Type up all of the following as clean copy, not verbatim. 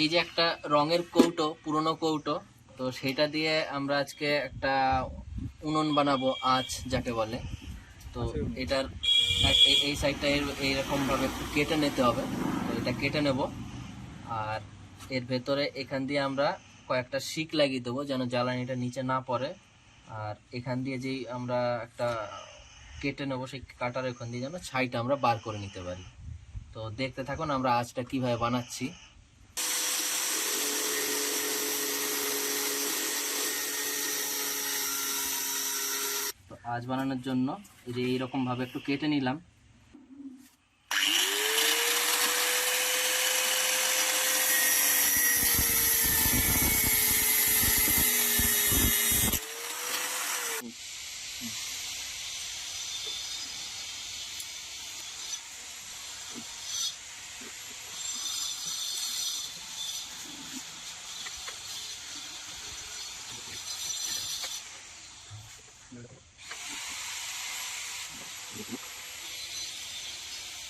এই যে একটা রঙের কৌটো, পুরনো কৌটো, তো সেটা দিয়ে আমরা আজকে একটা উনুন বানাবো, আঁচ যাকে বলে। তো এটার এই সাইডটা এইরকম ভাবে একটু কেটে নিতে হবে। তো এটা কেটে নেব, আর এর ভেতরে এখান দিয়ে আমরা কয়েকটা শিক লাগিয়ে দেবো যেন জ্বালানিটা নিচে না পড়ে। আর এখান দিয়ে যেই আমরা একটা কেটে নেবো, সেই কাটার এখান দিয়ে যেন ছাইটা আমরা বার করে নিতে পারি। তো দেখতে থাকুন আমরা আঁচটা কিভাবে বানাচ্ছি। তো আঁচ বানানোর জন্য এই যে এইরকম ভাবে একটু কেটে নিলাম।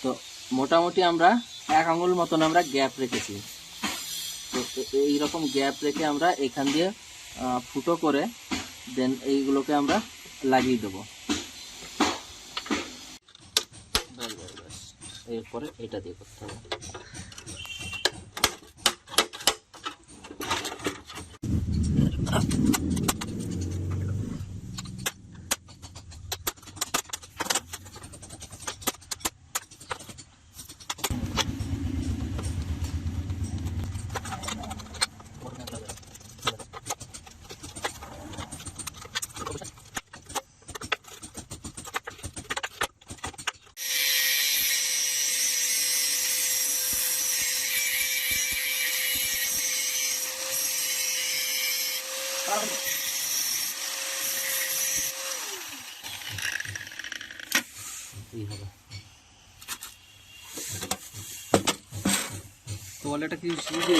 তো মোটামুটি আমরা 1 আঙুল মতন আমরা গ্যাপ রেখেছি। তো এইরকম গ্যাপ রেখে আমরা এখান দিয়ে ফুটো করে দেন এইগুলোকে আমরা লাগিয়ে দেবো। এরপরে এটা দিয়ে করতে হবে। তোয়ালেটা কি শিখবে?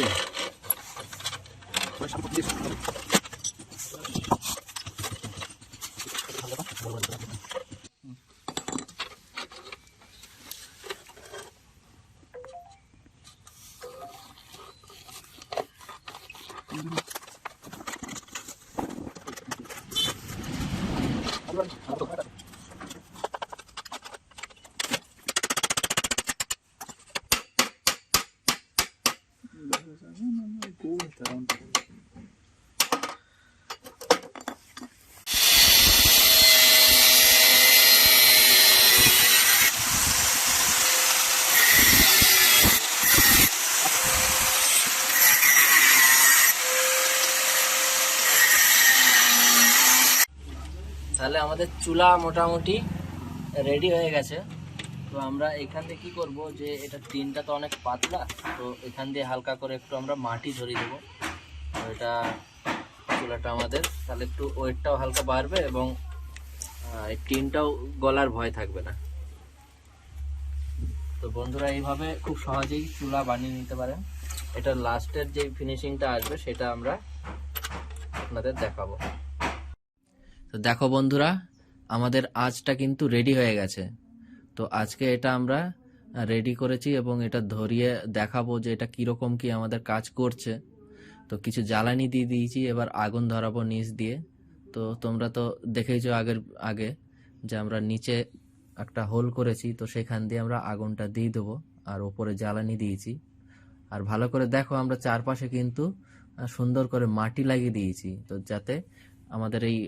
তাহলে আমাদের চুলা মোটামুটি রেডি হয়ে গেছে। তো আমরা এখান দিয়ে কি করব, যে এটা টিনটা তো অনেক পাতলা, তো এখান দিয়ে হালকা করে একটু আমরা মাটি ধরিয়ে দেবো। তো এটা চুলাটা আমাদের তাহলে একটু ওয়েটটাও হালকা বাড়বে এবং এই টিনটাও গলার ভয় থাকবে না। তো বন্ধুরা এইভাবে খুব সহজেই চুলা বানিয়ে নিতে পারেন। এটা লাস্টের যে ফিনিশিংটা আসবে সেটা আমরা আপনাদের দেখাবো। তো দেখো বন্ধুরা, আমাদের আঁচটা কিন্তু রেডি হয়ে গেছে। তো আজকে এটা আমরা রেডি করেছি এবং এটা ধরিয়ে দেখাবো যে এটা কিরকম কি আমাদের কাজ করছে। তো কিছু জ্বালানি দিয়ে দিয়েছি, এবার আগুন ধরাবো নিচ দিয়ে। তো তোমরা তো দেখেইছো আগে যে আমরা নিচে একটা হোল করেছি, তো সেখান দিয়ে আমরা আগুনটা দিয়ে দেবো আর ওপরে জ্বালানি দিয়েছি। আর ভালো করে দেখো, আমরা চারপাশে কিন্তু সুন্দর করে মাটি লাগিয়ে দিয়েছি, তো যাতে আমাদের এই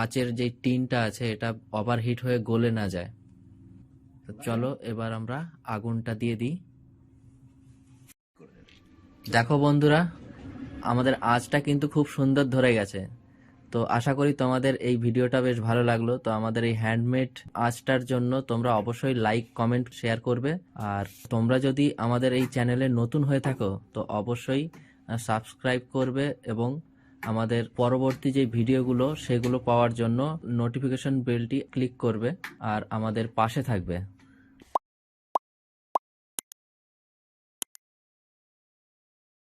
আঁচের যে টিনটা আছে এটা ওভারহিট হয়ে গলে না যায়। তো চলো এবার আমরা আগুনটা দিয়ে দিই। দেখো বন্ধুরা, আমাদের আঁচটা কিন্তু খুব সুন্দর ধরে গেছে। তো আশা করি তোমাদের এই ভিডিওটা বেশ ভালো লাগলো। তো আমাদের এই হ্যান্ডমেড আঁচটার জন্য তোমরা অবশ্যই লাইক, কমেন্ট, শেয়ার করবে। আর তোমরা যদি আমাদের এই চ্যানেলে নতুন হয়ে থাকো তো অবশ্যই সাবস্ক্রাইব করবে এবং আমাদের পরবর্তী যে ভিডিওগুলো সেগুলো পাওয়ার জন্য নোটিফিকেশন বেলটি ক্লিক করবে আর আমাদের পাশে থাকবে।